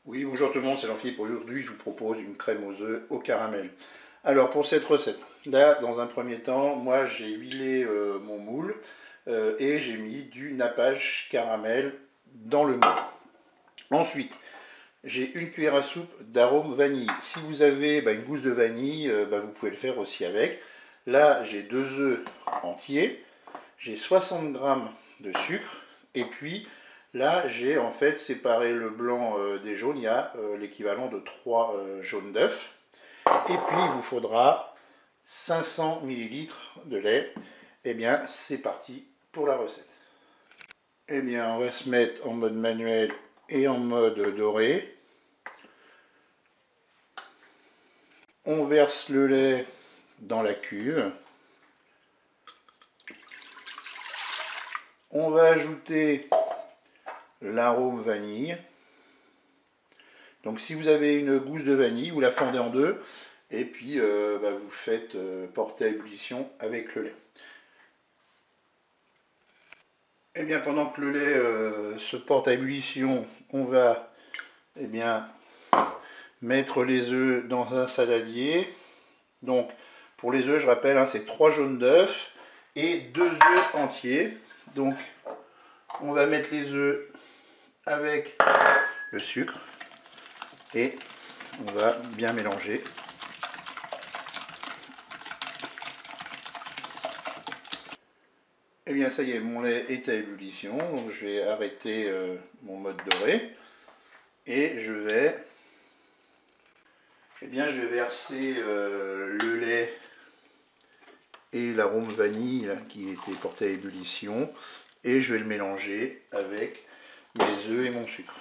Oui, bonjour tout le monde, c'est Jean-Philippe. Aujourd'hui, je vous propose une crème aux œufs au caramel. Alors, pour cette recette, là, dans un premier temps, moi, j'ai huilé mon moule et j'ai mis du nappage caramel dans le moule. Ensuite, j'ai une cuillère à soupe d'arôme vanille. Si vous avez une gousse de vanille, vous pouvez le faire aussi avec. Là, j'ai 2 œufs entiers, j'ai 60 grammes de sucre et puis là, j'ai en fait séparé le blanc des jaunes. Il y a l'équivalent de 3 jaunes d'œufs. Et puis, il vous faudra 500 millilitres de lait. Eh bien, c'est parti pour la recette. Eh bien, on va se mettre en mode manuel et en mode doré. On verse le lait dans la cuve. On va ajouter l'arôme vanille. Donc si vous avez une gousse de vanille, vous la fendez en deux et puis vous faites porter à ébullition avec le lait. Et bien pendant que le lait se porte à ébullition, on va mettre les œufs dans un saladier. Donc pour les œufs, je rappelle, hein, c'est 3 jaunes d'œufs et 2 œufs entiers. Donc on va mettre les œufs avec le sucre et on va bien mélanger. Et bien ça y est, mon lait est à ébullition, donc je vais arrêter mon mode doré et je vais verser le lait et l'arôme vanille là, qui était porté à ébullition et je vais le mélanger avec mes œufs et mon sucre.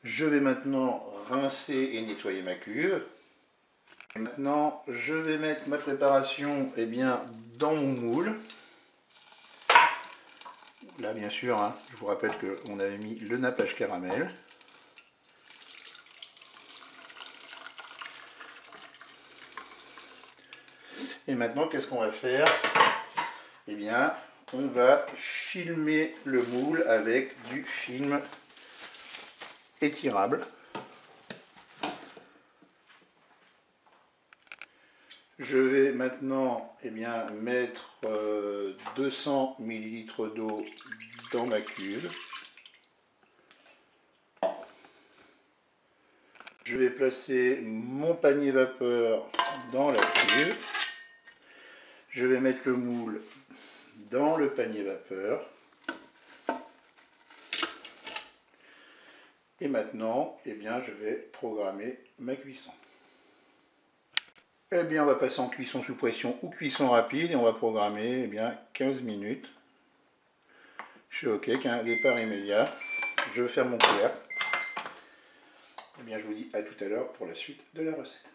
Je vais maintenant rincer et nettoyer ma cuve. Et maintenant, je vais mettre ma préparation dans mon moule. Là, bien sûr, hein, je vous rappelle qu'on avait mis le nappage caramel. Et maintenant, qu'est-ce qu'on va faire? Eh bien, on va filmer le moule avec du film étirable. Je vais maintenant mettre 200 ml d'eau dans ma cuve. Je vais placer mon panier vapeur dans la cuve. Je vais mettre le moule dans le panier vapeur. Et maintenant, je vais programmer ma cuisson. Eh bien, on va passer en cuisson sous pression ou cuisson rapide et on va programmer 15 minutes. Je suis OK, qu'un départ immédiat. Je ferme mon couvercle. Je vous dis à tout à l'heure pour la suite de la recette.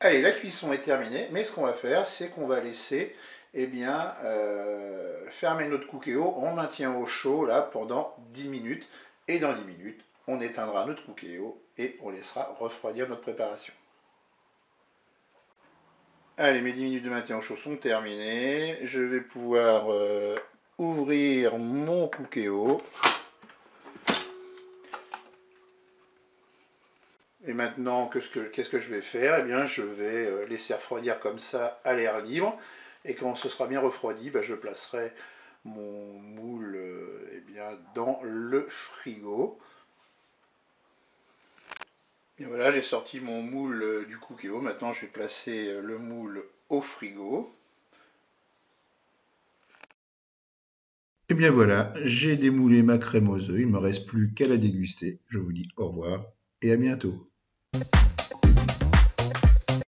Allez, la cuisson est terminée, mais ce qu'on va faire, c'est qu'on va laisser fermer notre Cookéo. On maintient au chaud là pendant 10 minutes. Et dans 10 minutes, on éteindra notre Cookéo et on laissera refroidir notre préparation. Allez, mes 10 minutes de maintien au chaud sont terminées. Je vais pouvoir ouvrir mon Cookéo. Et maintenant, qu'est-ce que je vais faire? Eh bien, je vais laisser refroidir comme ça à l'air libre. Et quand ce sera bien refroidi, je placerai mon moule dans le frigo. Et voilà, j'ai sorti mon moule du Cookéo. Maintenant, je vais placer le moule au frigo. Et bien voilà, j'ai démoulé ma crème aux œufs. Il ne me reste plus qu'à la déguster. Je vous dis au revoir et à bientôt.